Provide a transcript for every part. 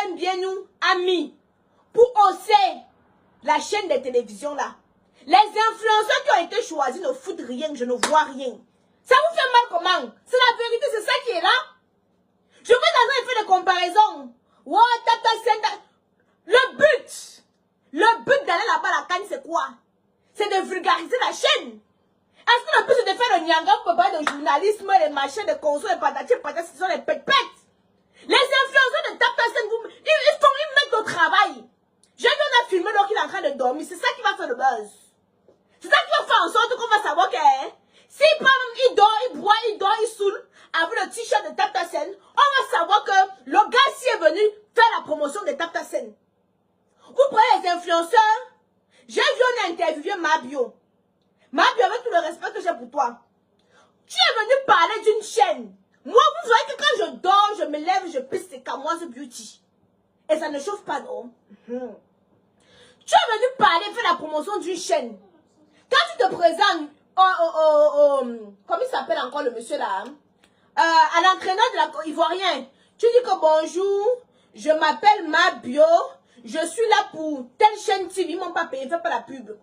Taptasen Bienou a mis pour hausser la chaîne de télévision là. Les influenceurs qui ont été choisis ne foutent rien, je ne vois rien. Ça vous fait mal comment? C'est la vérité, c'est ça qui est là. Je veux dans un effet de comparaison. Wow, Taptasen, le but d'aller là-bas à la canne, c'est quoi? C'est de vulgariser la chaîne. Est-ce que le but c'est de faire le nyanga pour parler de journalisme, les machins, de conso, les patatis, ce sont les pètes-pètes. Les influenceurs de Taptasen, ils mettent au travail. J'ai vu on a filmé donc il est en train de dormir. C'est ça qui va faire le buzz. C'est ça qui va faire en sorte qu'on va savoir que s'il parle, il dort, il boit, il saoule avec le t-shirt de Taptasen, on va savoir que le gars s'y est venu faire la promotion de Taptasen. Vous prenez les influenceurs. J'ai vu on a interviewé Mabio. Mabio, avec tout le respect que j'ai pour toi. Tu es venu parler d'une chaîne. Moi, vous voyez que quand je dors, je me lève, je pisse, c'est Kamoise Beauty. Et ça ne chauffe pas, non? Tu es venu parler, faire la promotion d'une chaîne. Quand tu te présentes comment il s'appelle encore le monsieur là? À l'entraîneur de la Ivoirien. Tu dis que bonjour, je m'appelle Mabio, je suis là pour telle chaîne TV, ils m'ont pas payé, fais pas la pub.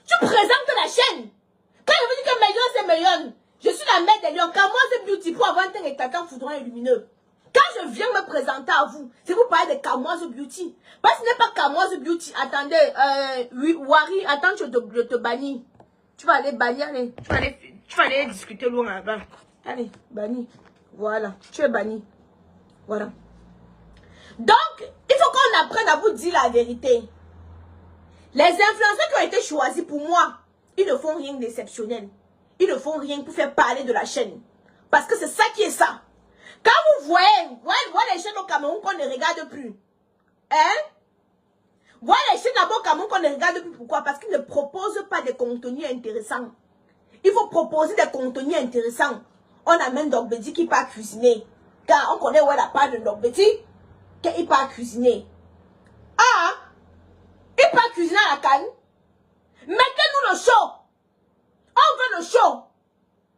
Tu présentes la chaîne. Quand je vous dis que Million c'est Million, je suis la mère des lions. Quand moi c'est Beauty pour avoir un teint éclatant, foudroyant et lumineux. Quand je viens me présenter à vous, c'est vous parler de Kamoise Beauty. Parce que ce n'est pas Kamoise Beauty. Attendez, oui, Wari, attends, je te bannis. Tu vas aller bannir, allez. Tu vas aller discuter loin avant. Allez, banni. Voilà, tu es banni. Voilà. Donc, il faut qu'on apprenne à vous dire la vérité. Les influenceurs qui ont été choisis pour moi, ils ne font rien d'exceptionnel. Ils ne font rien pour faire parler de la chaîne. Parce que c'est ça qui est ça. Quand vous voyez les chaînes au Cameroun qu'on ne regarde plus. Hein? Voyez les chaînes là-bas au Cameroun qu'on ne regarde plus. Pourquoi? Parce qu'ils ne proposent pas de contenu intéressant. Il faut proposer des contenus intéressants. On amène Dogbedi qui part cuisiner. Car on connaît où est la part de Dogbedi qu'il part cuisiner. Ah! Il part cuisiner à la canne. Mettez-nous le show. On veut le show.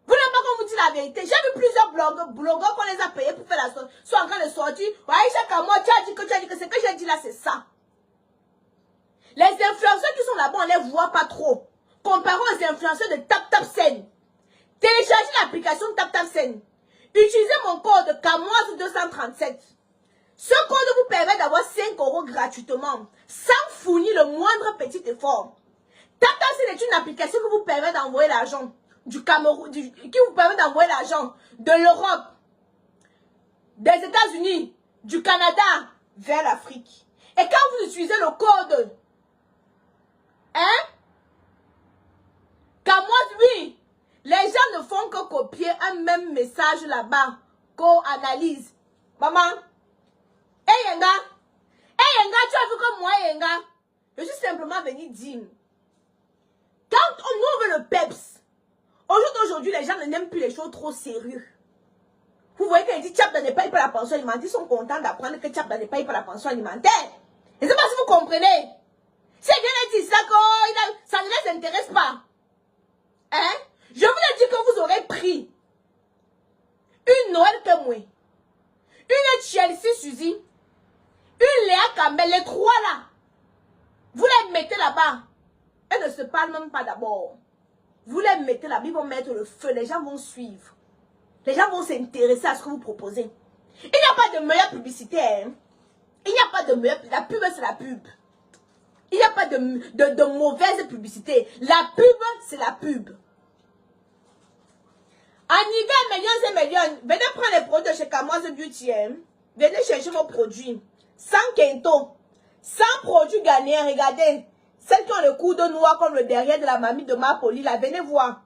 Vous n'avez pas qu'on vous dit la vérité. J'ai vu plusieurs blogueurs qu'on les a payés pour faire la sortie. Soit en train de sortir. Ouais, chaque mois, tu as dit que ce que j'ai dit là, c'est ça. Les influenceurs qui sont là-bas, on ne les voit pas trop. Comparons aux influenceurs de Taptasen. Téléchargez l'application Taptasen. Utilisez mon code KAMOISE237. Ce code vous permet d'avoir 5 € gratuitement, sans fournir le moindre petit effort. Taptasen est une application qui vous permet d'envoyer l'argent du Cameroun, qui vous permet d'envoyer l'argent de l'Europe, des États-Unis, du Canada vers l'Afrique. Et quand vous utilisez le code, KAMOISE, oui, les gens ne font que copier un même message là-bas qu'on analyse. Maman, Yenga, tu as vu comme moi, Yenga, je suis simplement venu dire, quand on ouvre le PEPS, aujourd'hui, les gens n'aiment plus les choses trop sérieuses. Vous voyez qu'il dit Tchapda n'est pas pour la pension alimentaire, ils sont contents d'apprendre que Tchapda n'est pas pour la pension alimentaire. Je ne sais pas si vous comprenez. C'est bien dit ça, ça ne les intéresse pas. Hein? Je vous ai dit que vous aurez pris une Noël Kemwe, une Chelsea Suzy, une Léa Campbell, les trois là. Vous les mettez là-bas. Elles ne se parlent même pas d'abord. Vous les mettez là-bas, ils vont mettre le feu, les gens vont suivre. Les gens vont s'intéresser à ce que vous proposez. Il n'y a pas de meilleure publicité. Hein? Il n'y a pas de meilleure publicité. La pub, c'est la pub. Il n'y a pas de mauvaise publicité. La pub, c'est la pub. En hiver, millions et millions. Venez prendre les produits de chez KAMOISE Beauty. Hein? Venez chercher vos produits. Sans quinto. Sans produits gagnants. Regardez. Celles qui ont le coude noir comme le derrière de la mamie de Mapoli. Là, venez voir.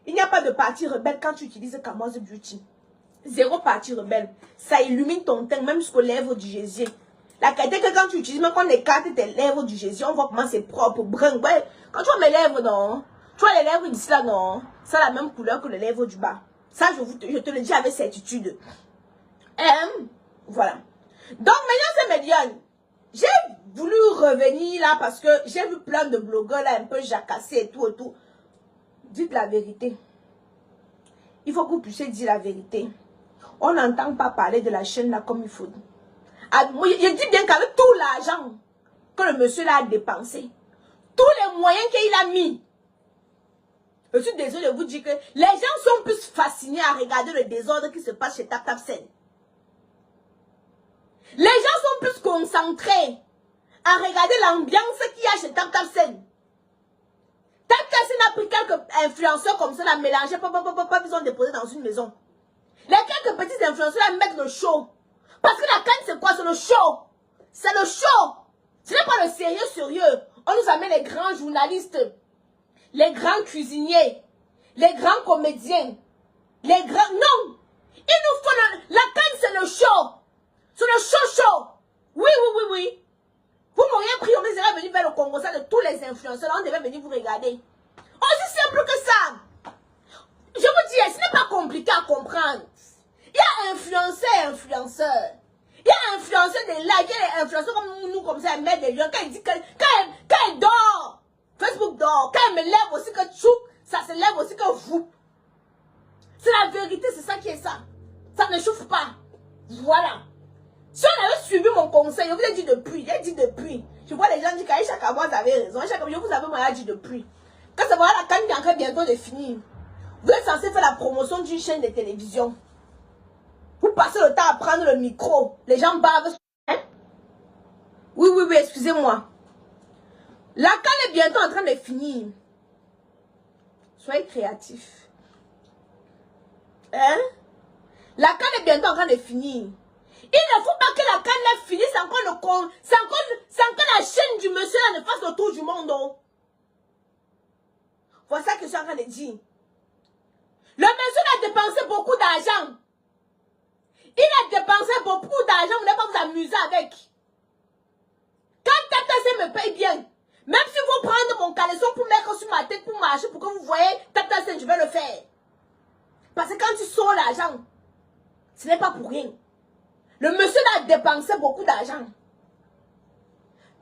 Il n'y a pas de partie rebelle quand tu utilises KAMOISE Beauty. Zéro partie rebelle. Ça illumine ton teint, même jusqu'aux lèvres du gésier. La qualité que quand tu utilises, même quand on écarte tes lèvres du gésier, on voit comment c'est propre, brun. Ouais. Quand tu vois mes lèvres, non. Tu vois les lèvres d'ici là, non. Ça a la même couleur que les lèvres du bas. Ça, je te le dis avec certitude. Voilà. Donc, maintenant, c'est médiane. J'ai voulu revenir là parce que j'ai vu plein de blogueurs là, un peu jacassés et tout et tout. Dites la vérité. Il faut que vous puissiez dire la vérité. On n'entend pas parler de la chaîne là comme il faut. Je dis bien qu'avec tout l'argent que le monsieur là a dépensé, tous les moyens qu'il a mis, je suis désolée de vous dire que les gens sont plus fascinés à regarder le désordre qui se passe chez Tap Tap Sen. Les gens sont plus concentrés à regarder l'ambiance qu'il y a chez Tap Tap Sen. Tap Tap Sen a pris quelques influenceurs comme ça, l'a mélangé, ils ont déposé dans une maison. Les quelques petits influenceurs là mettent le show. Parce que la canne c'est quoi? C'est le show. C'est le show. Ce n'est pas le sérieux. On nous amène les grands journalistes, les grands cuisiniers, les grands comédiens, les grands... Non. Ils nous font la canne c'est le show. C'est le show. Oui. Vous m'auriez pris, on devait venir vers le Congo, ça de tous les influenceurs, on devait venir vous regarder. Aussi simple que ça. Je vous dis, ce n'est pas compliqué à comprendre. Il y a influenceur. Il y a influenceur des likes, il y a des influenceurs comme nous, comme ça, ils mettent des liens. Quand il dit quand il dort, Facebook dort. Quand il me lève aussi que chou, ça se lève aussi que vous. C'est la vérité, c'est ça qui est ça. Ça ne chauffe pas. Voilà. Si on avait suivi mon conseil, je vous ai dit depuis. Je vois les gens dire qu'Aïcha Kamoise avait raison. Aïcha Kamoise, je vous avais moi dit depuis. Quand ça va, la canne est en train bientôt de finir. Vous êtes censé faire la promotion d'une chaîne de télévision. Vous passez le temps à prendre le micro. Les gens bavent. Hein? Oui, excusez-moi. La canne est bientôt en train de finir. Soyez créatifs. Hein? La canne est bientôt en train de finir. Il ne faut pas que la canne finisse encore le con. C'est encore la chaîne du monsieur là ne fasse le tour du monde. Oh. Voilà ça que je suis en train de dire. Le monsieur a dépensé beaucoup d'argent. Il a dépensé beaucoup d'argent. Vous n'allez pas vous amuser avec. Quand Tata Sen me paye bien, même si vous prenez mon caleçon pour mettre sur ma tête pour marcher, pour que vous voyez Tata Sen, je vais le faire. Parce que quand tu sors l'argent, ce n'est pas pour rien. Le monsieur a dépensé beaucoup d'argent.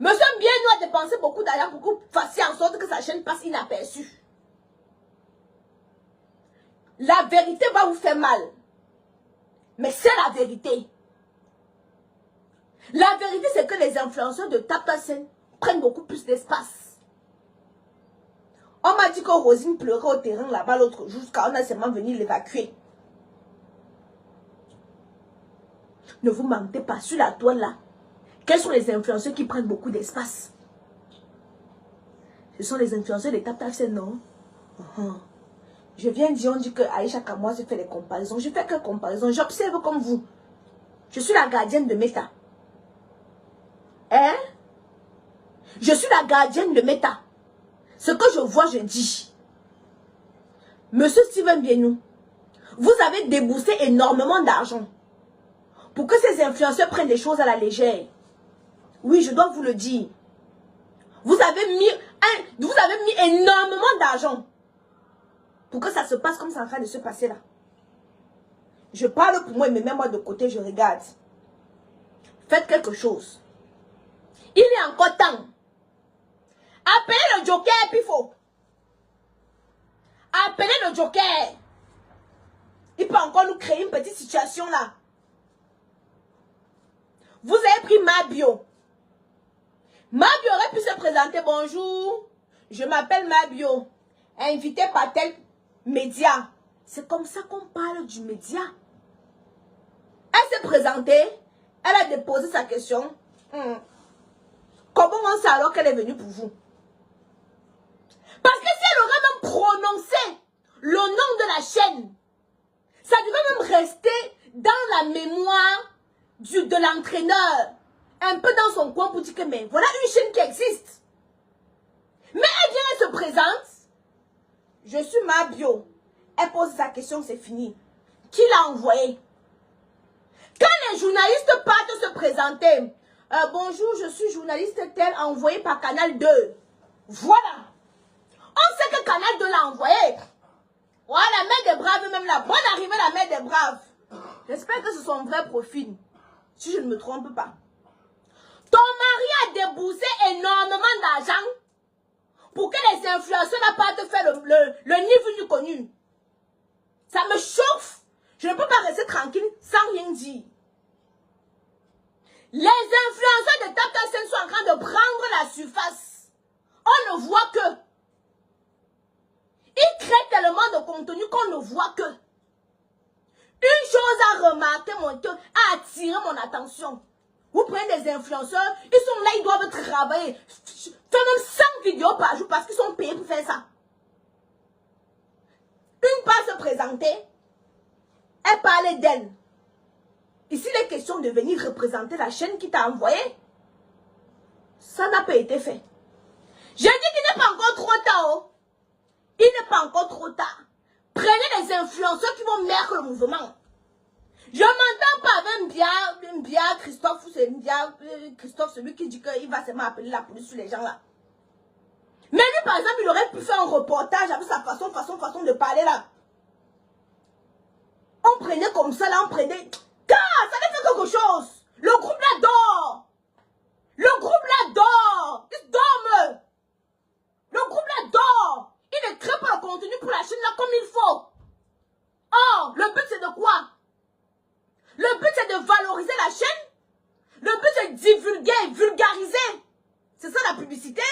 Monsieur Biennou a dépensé beaucoup d'argent pour que vous fassiez en sorte que sa chaîne passe inaperçue. La vérité va vous faire mal. Mais c'est la vérité. La vérité, c'est que les influenceurs de Tap Tap Sen prennent beaucoup plus d'espace. On m'a dit que Rosine pleurait au terrain là-bas l'autre jour, quand on a seulement venu l'évacuer. Ne vous mentez pas sur la toile là. Quels sont les influenceurs qui prennent beaucoup d'espace? Ce sont les influenceurs de Tap Tap Sen, non? Je viens dire, on dit que Aïcha Kamoise fait des comparaisons. Je fais que comparaison. J'observe comme vous. Je suis la gardienne de Meta. Hein? Je suis la gardienne de Meta. Ce que je vois, je dis. Monsieur Steven Biennou, vous avez déboursé énormément d'argent pour que ces influenceurs prennent des choses à la légère. Oui, je dois vous le dire. Vous avez mis énormément d'argent pour que ça se passe comme c'est en train de se passer là. Je parle pour moi et me mets moi de côté, je regarde. Faites quelque chose. Il est encore temps. Appelez le Joker, Pifo. Appelez le Joker. Il peut encore nous créer une petite situation là. Vous avez pris Mabio. Mabio aurait pu se présenter. Bonjour, je m'appelle Mabio. Invité par tel média. C'est comme ça qu'on parle du média. Elle s'est présentée. Elle a déposé sa question. Comment on sait alors qu'elle est venue pour vous? Parce que si elle aurait même prononcé le nom de la chaîne, ça devait même rester dans la mémoire de l'entraîneur, un peu dans son coin pour dire que mais voilà une chaîne qui existe. Mais elle vient, elle se présente. Je suis Mabio. Elle pose sa question, c'est fini. Qui l'a envoyé? Quand les journalistes partent se présenter, bonjour, je suis journaliste tel, envoyé par Canal 2. Voilà. On sait que Canal 2 l'a envoyé. Voilà, la mère des braves, même la bonne arrivée, la mère des braves. J'espère que c'est son vrai profil. Si je ne me trompe pas. Ton mari a déboursé énormément d'argent pour que les influenceurs n'aient pas de faire le niveau du connu. Ça me chauffe. Je ne peux pas rester tranquille sans rien dire. Les influenceurs de TapTapSend sont en train de prendre la surface. On ne voit que. Ils créent tellement de contenu qu'on ne voit que. Une chose à remarquer, a attiré mon attention. Vous prenez des influenceurs, ils sont là, ils doivent travailler. Faire même 100 vidéos par jour parce qu'ils sont payés pour faire ça. Une part se présenter, elle parlait d'elle. Ici, les questions de venir représenter la chaîne qui t'a envoyé, ça n'a pas été fait. Je dis qu'il n'est pas encore trop tard. Oh. Il n'est pas encore trop tard. Prenez les influenceurs qui vont mettre le mouvement. Je ne m'entends pas avec Mbia Christophe, ou c'est Mbia Christophe, celui qui dit qu'il va seulement appeler la police sur les gens là. Mais lui, par exemple, il aurait pu faire un reportage avec sa façon de parler là. On prenait comme ça là, on prenait... Car ça allait faire quelque chose. Le groupe là dort. Le groupe là dort. Ils dorment. Le groupe là dort. Il ne crée pas le contenu pour la chaîne là comme il faut. Or, le but c'est de quoi? Le but c'est de valoriser la chaîne. Le but c'est de divulguer, vulgariser. C'est ça la publicité?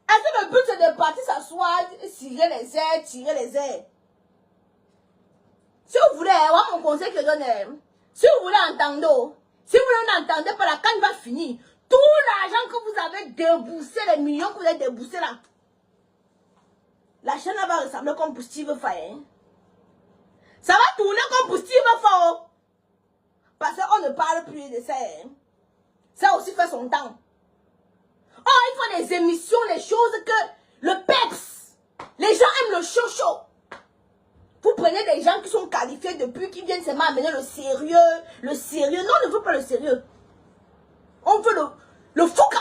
Est-ce que le but c'est de partir s'asseoir, tirer les airs? Si vous voulez, moi mon conseil que je donne, si vous voulez entendre, si vous n'entendez pas la canne va finir. Tout l'argent que vous avez déboursé, les millions que vous avez déboursés là, la chaîne va ressembler comme pour Steve Faye. Hein? Ça va tourner comme pour Steve Faye. Parce qu'on ne parle plus de ça. Hein? Ça aussi fait son temps. Oh, il faut des émissions, les choses que le peps. Les gens aiment le show. Vous prenez des gens qui sont qualifiés depuis, qui viennent seulement amener le sérieux. Le sérieux. Non, on ne veut pas le sérieux. On veut le fouka.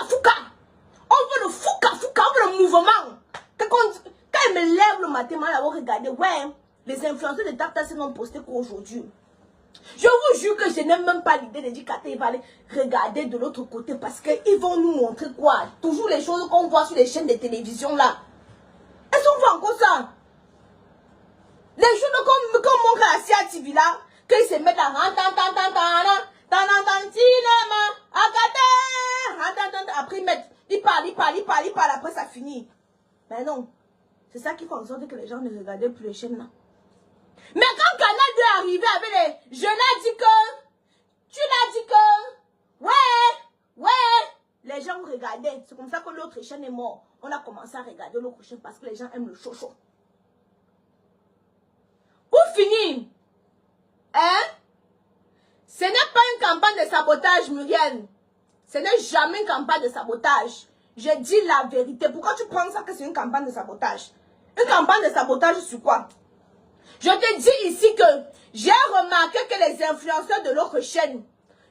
On veut le fouka. On veut le mouvement. Quand il me lève le matin, moi, là, regardez, ouais, les influenceurs de TapTapSend n'ont posté qu'aujourd'hui. Je vous jure que je n'ai même pas l'idée de dire qu'il va aller regarder de l'autre côté parce qu'ils vont nous montrer quoi? Toujours les choses qu'on voit sur les chaînes de télévision là. Est-ce qu'on voit encore ça? Les choses qu'on montre à la CIA TV là, qu'ils se mettent à après ils parlent, après ça finit. Mais non, c'est ça qui fait en sorte que les gens ne regardent plus les chaînes là. Mais quand Canal 2 est arrivé avec les... Je l'ai dit que... Tu l'as dit que... Ouais. Les gens regardaient. C'est comme ça que l'autre chaîne est mort. On a commencé à regarder l'autre chaîne parce que les gens aiment le show. Pour finir, hein? Ce n'est pas une campagne de sabotage, Muriel. Ce n'est jamais une campagne de sabotage. Je dis la vérité. Pourquoi tu penses que c'est une campagne de sabotage? Une campagne de sabotage sur quoi? Je te dis ici que j'ai remarqué que les influenceurs de l'autre chaîne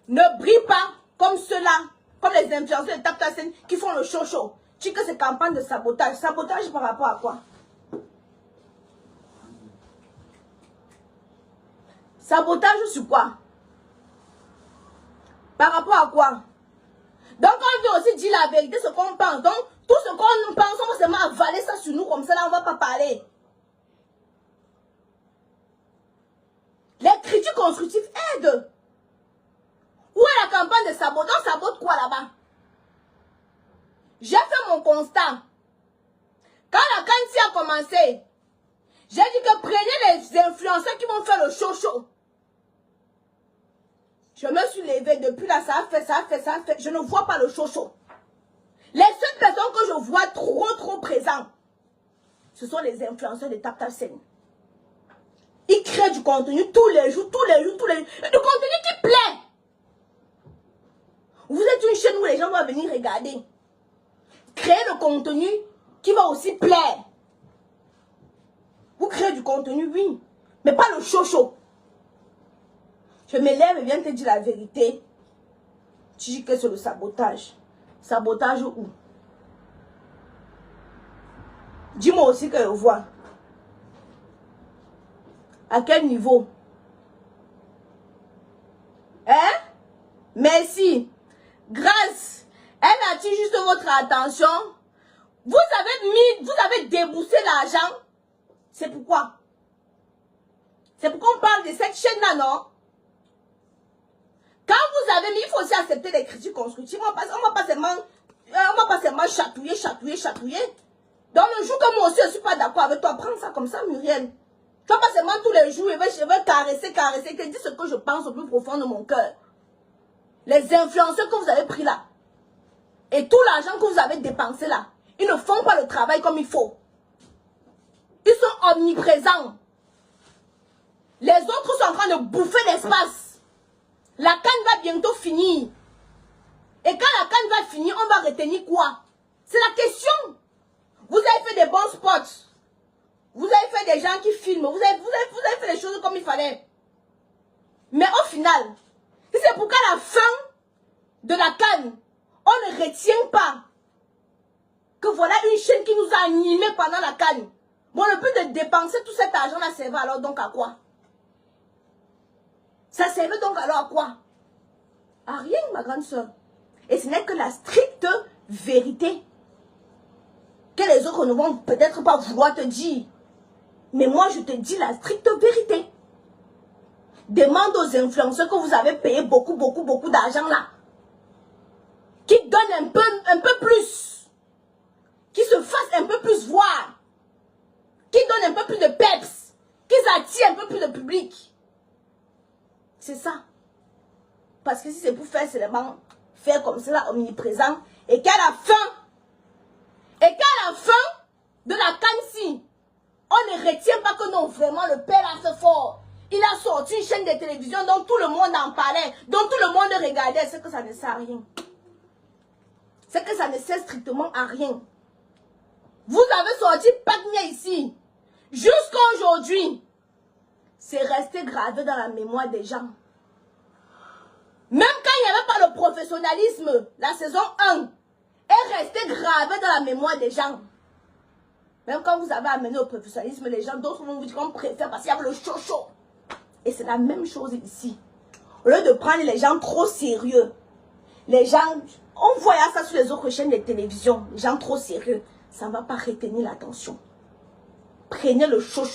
ne brillent pas comme ceux-là, comme les influenceurs de TapTapSend qui font le show. Tu dis que c'est campagne de sabotage. Sabotage par rapport à quoi? Sabotage sur quoi? Par rapport à quoi? Donc on veut aussi dire la vérité, ce qu'on pense. Donc tout ce qu'on pense, on va seulement avaler ça sur nous comme ça, là on ne va pas parler. Les critiques constructives aident. Où est la campagne de sabotage? On sabote quoi là-bas? J'ai fait mon constat. Quand la canti a commencé, j'ai dit que prenez les influenceurs qui vont faire le show. Je me suis levée depuis là, ça a fait. Je ne vois pas le show. Les seules personnes que je vois trop présentes, ce sont les influenceurs de TapTapSend. Ils créent du contenu tous les jours. Du contenu qui plaît. Vous êtes une chaîne où les gens vont venir regarder. Créez le contenu qui va aussi plaire. Vous créez du contenu, oui. Mais pas le show. Je me lève et viens te dire la vérité. Tu dis que c'est le sabotage. Sabotage où? Dis-moi aussi que je vois. À quel niveau? Hein? Merci. Grâce. Elle attire juste votre attention. Vous avez déboursé l'argent. C'est pourquoi? C'est pourquoi on parle de cette chaîne-là, non? Quand vous savez, mais il faut aussi accepter les critiques constructives. On va pas seulement chatouiller. Dans le jour que moi aussi, je ne suis pas d'accord avec toi, prends ça comme ça, Muriel. Tu vas pas seulement tous les jours, je vais caresser, que dis ce que je pense au plus profond de mon cœur. Les influenceurs que vous avez pris là, et tout l'argent que vous avez dépensé là, ils ne font pas le travail comme il faut. Ils sont omniprésents. Les autres sont en train de bouffer l'espace. La canne va bientôt finir. Et quand la canne va finir, on va retenir quoi? C'est la question. Vous avez fait des bons spots. Vous avez fait des gens qui filment. Vous avez fait les choses comme il fallait. Mais au final, si c'est pour qu'à la fin de la canne, on ne retient pas que voilà une chaîne qui nous a animés pendant la canne. Bon, le but de dépenser tout cet argent-là, ça servait alors donc à quoi? Ça servait donc alors à quoi? À rien, ma grande soeur. Et ce n'est que la stricte vérité. Que les autres ne vont peut-être pas vouloir te dire. Mais moi, je te dis la stricte vérité. Demande aux influenceurs que vous avez payé beaucoup d'argent là. Qui donnent un peu plus. Qui se fassent un peu plus voir. Qui donnent un peu plus de peps. Qui attirent un peu plus de public. C'est ça. Parce que si c'est pour faire seulement faire comme cela omniprésent. Et qu'à la fin de la canne-ci, on ne retient pas que non, vraiment, le père a fait fort. Il a sorti une chaîne de télévision dont tout le monde en parlait, dont tout le monde regardait. C'est que ça ne sert à rien. C'est que ça ne sert strictement à rien. Vous avez sorti Pagnia ici. Jusqu'à aujourd'hui, c'est resté gravé dans la mémoire des gens. Même quand il n'y avait pas le professionnalisme, la saison 1 est restée gravée dans la mémoire des gens. Même quand vous avez amené au professionnalisme, les gens, d'autres vont vous dire qu'on préfère parce qu'il y avait le chaud. Et c'est la même chose ici. Au lieu de prendre les gens trop sérieux, les gens, on voit ça sur les autres chaînes de télévision, les gens trop sérieux, ça ne va pas retenir l'attention. Prenez le chaud.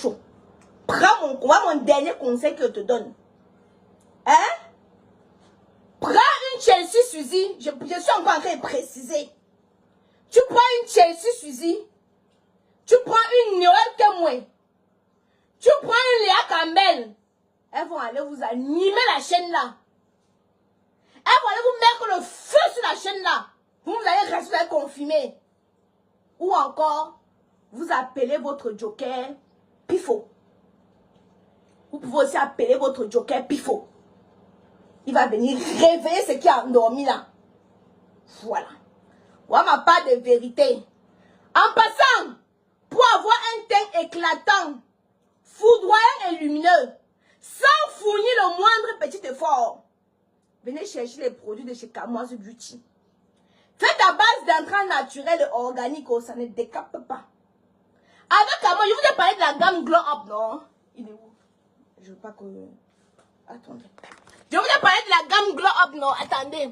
Prends mon dernier conseil que je te donne. Hein? Prends une Chelsea Suzy, je suis encore en train de préciser. Tu prends une Chelsea Suzy, tu prends une Noël Kemwe, tu prends une Léa Campbell, elles vont aller vous animer la chaîne là. Elles vont aller vous mettre le feu sur la chaîne là. Vous allez rester, vous allez confirmer. Ou encore, vous appelez votre joker Pifo. Vous pouvez aussi appeler votre joker Pifo. Il va venir réveiller ce qui a endormi là. Voilà. Voilà ma part de vérité. En passant, pour avoir un teint éclatant, foudroyant et lumineux, sans fournir le moindre petit effort, venez chercher les produits de chez Kamoise Beauty. Faites à base d'intrants naturels et organiques, ça ne décape pas. Avec Kamoise, je vous ai parlé de la gamme Glow Up, non? Il est où? Je veux pas que... Attendez. Je vous ai parlé de la gamme Glow Up, non? Attendez.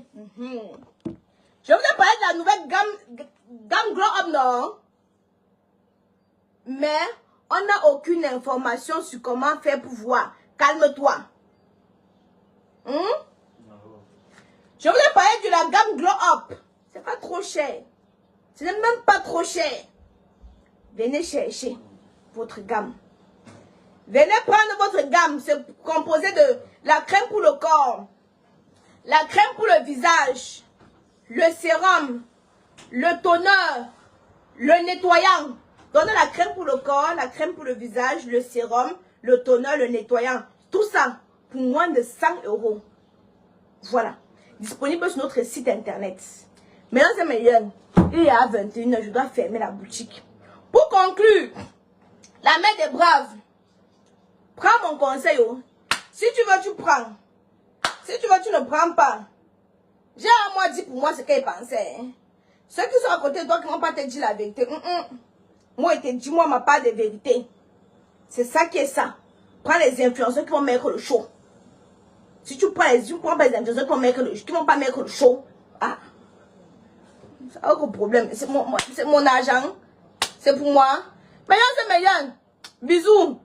Je vous ai parlé de la nouvelle gamme Glow Up, non? Mais on n'a aucune information sur comment faire pour voir. Calme-toi. Je vous ai parlé de la gamme Glow Up. C'est pas trop cher. Ce n'est même pas trop cher. Venez chercher votre gamme. Venez prendre votre gamme. C'est composé de la crème pour le corps, la crème pour le visage, le sérum, le toner, le nettoyant. Donnez la crème pour le corps, la crème pour le visage, le sérum, le toner, le nettoyant. Tout ça pour moins de 100 €. Voilà. Disponible sur notre site internet. Mesdames et messieurs, il est à 21 h, je dois fermer la boutique. Pour conclure, la mère des braves, prends mon conseil. Oh. Si tu veux, tu prends. Si tu veux, tu ne prends pas. J'ai à moi dit pour moi ce qu'elle pensait. Hein. Ceux qui sont à côté de toi qui ne vont pas te dire la vérité. Moi, il te dit, moi, ma part de vérité. C'est ça qui est ça. Prends les influenceurs qui vont mettre le show. Si tu prends les influenceurs qui vont pas mettre le show. Ah. C'est pas un problème. C'est mon argent. C'est pour moi. Mesdames et messieurs, bisous.